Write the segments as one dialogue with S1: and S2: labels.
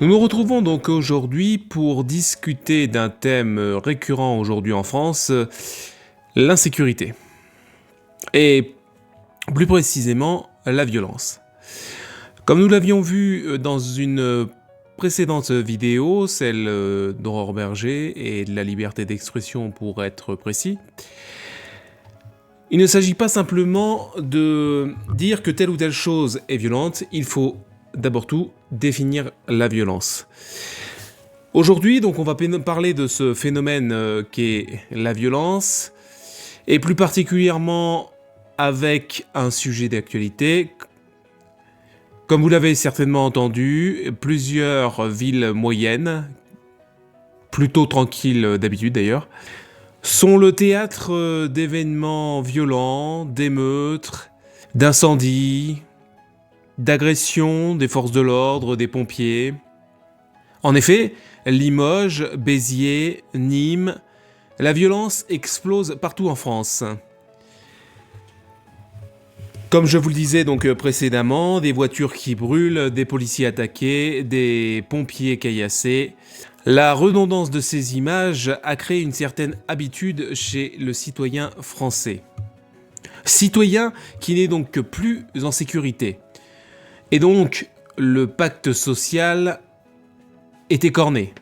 S1: Nous nous retrouvons donc aujourd'hui pour discuter d'un thème récurrent aujourd'hui en France, l'insécurité. Et plus précisément, la violence. Comme nous l'avions vu dans une précédente vidéo, celle d'Aurore Berger et de la liberté d'expression pour être précis, il ne s'agit pas simplement de dire que telle ou telle chose est violente, il faut d'abord tout définir la violence. Aujourd'hui, donc, on va parler de ce phénomène qu'est la violence, et plus particulièrement avec un sujet d'actualité. Comme vous l'avez certainement entendu, plusieurs villes moyennes, plutôt tranquilles d'habitude d'ailleurs, sont le théâtre d'événements violents, d'émeutes, d'incendies, d'agressions des forces de l'ordre, des pompiers. En effet, Limoges, Béziers, Nîmes, la violence explose partout en France. Comme je vous le disais donc précédemment, des voitures qui brûlent, des policiers attaqués, des pompiers caillassés. La redondance de ces images a créé une certaine habitude chez le citoyen français. Citoyen qui n'est donc plus en sécurité. Et donc, le pacte social est écorné.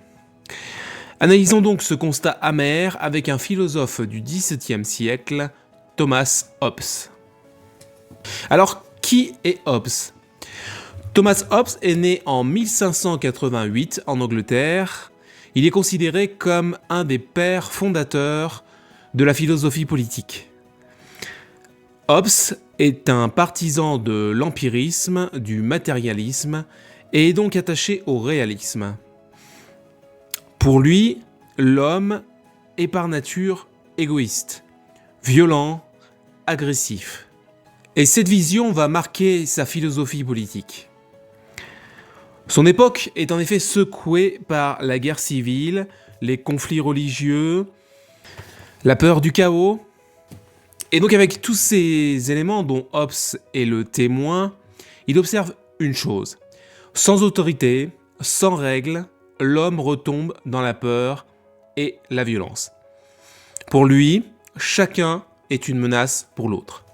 S1: Analysons donc ce constat amer avec un philosophe du XVIIe siècle, Thomas Hobbes. Alors, qui est Hobbes ? Thomas Hobbes est né en 1588 en Angleterre. Il est considéré comme un des pères fondateurs de la philosophie politique. Hobbes est un partisan de l'empirisme, du matérialisme et est donc attaché au réalisme. Pour lui, l'homme est par nature égoïste, violent, agressif. Et cette vision va marquer sa philosophie politique. Son époque est en effet secouée par la guerre civile, les conflits religieux, la peur du chaos. Et donc avec tous ces éléments dont Hobbes est le témoin, il observe une chose. Sans autorité, sans règles, l'homme retombe dans la peur et la violence. Pour lui, chacun est une menace pour l'autre.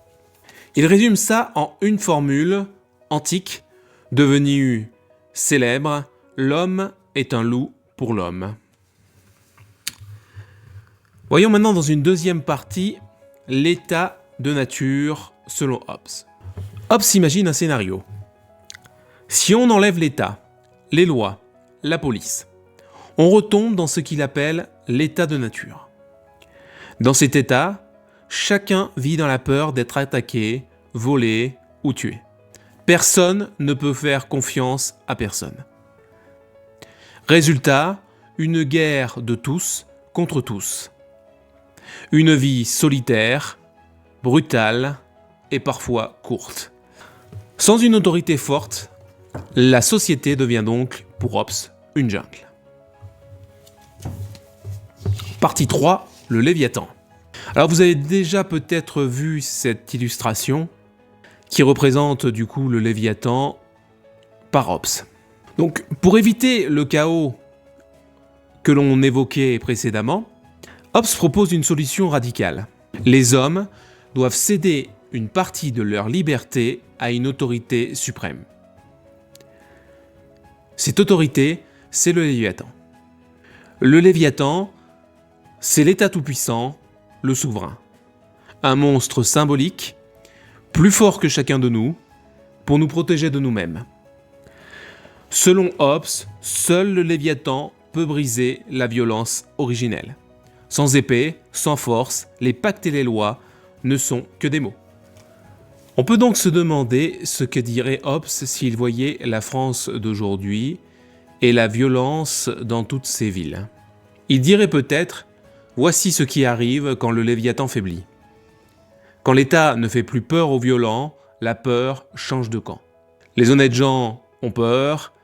S1: Il résume ça en une formule antique, devenue célèbre, l'homme est un loup pour l'homme. Voyons maintenant dans une deuxième partie l'état de nature selon Hobbes. Hobbes imagine un scénario. Si on enlève l'État, les lois, la police, on retombe dans ce qu'il appelle l'état de nature. Dans cet état, chacun vit dans la peur d'être attaqué, volé ou tué. Personne ne peut faire confiance à personne. Résultat, une guerre de tous contre tous. Une vie solitaire, brutale et parfois courte. Sans une autorité forte, la société devient donc, pour Hobbes, une jungle. Partie 3, le Léviathan. Alors vous avez déjà peut-être vu cette illustration qui représente du coup le Léviathan par Hobbes. Donc pour éviter le chaos que l'on évoquait précédemment, Hobbes propose une solution radicale. Les hommes doivent céder une partie de leur liberté à une autorité suprême. Cette autorité, c'est le Léviathan. Le Léviathan, c'est l'État tout-puissant, le souverain. Un monstre symbolique, plus fort que chacun de nous, pour nous protéger de nous-mêmes. Selon Hobbes, seul le Léviathan peut briser la violence originelle. Sans épée, sans force, les pactes et les lois ne sont que des mots. On peut donc se demander ce que dirait Hobbes s'il voyait la France d'aujourd'hui et la violence dans toutes ces villes. Il dirait peut-être « Voici ce qui arrive quand le Léviathan faiblit. Quand l'État ne fait plus peur aux violents, la peur change de camp. Les honnêtes gens ont peur,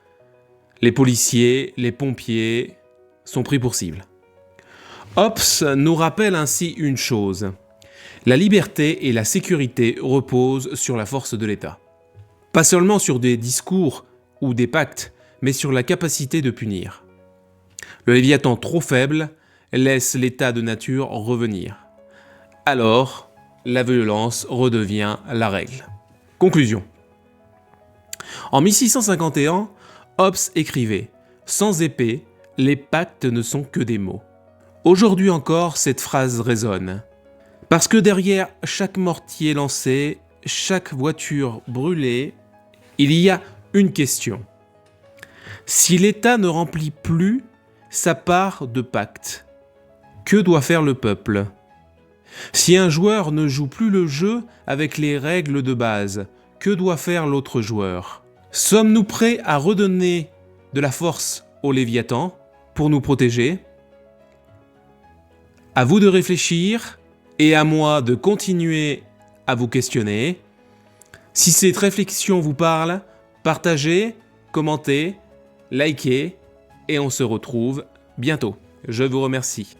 S1: les policiers, les pompiers sont pris pour cible. » Hobbes nous rappelle ainsi une chose. La liberté et la sécurité reposent sur la force de l'État. Pas seulement sur des discours ou des pactes, mais sur la capacité de punir. Le Léviathan trop faible laisse l'état de nature revenir. Alors, la violence redevient la règle. Conclusion. En 1651, Hobbes écrivait « Sans épée, les pactes ne sont que des mots ». Aujourd'hui encore, cette phrase résonne. Parce que derrière chaque mortier lancé, chaque voiture brûlée, il y a une question. Si l'État ne remplit plus sa part de pacte, que doit faire le peuple ? Si un joueur ne joue plus le jeu avec les règles de base, que doit faire l'autre joueur ? Sommes-nous prêts à redonner de la force au Léviathan pour nous protéger ? À vous de réfléchir et à moi de continuer à vous questionner. Si cette réflexion vous parle, partagez, commentez, likez et on se retrouve bientôt. Je vous remercie.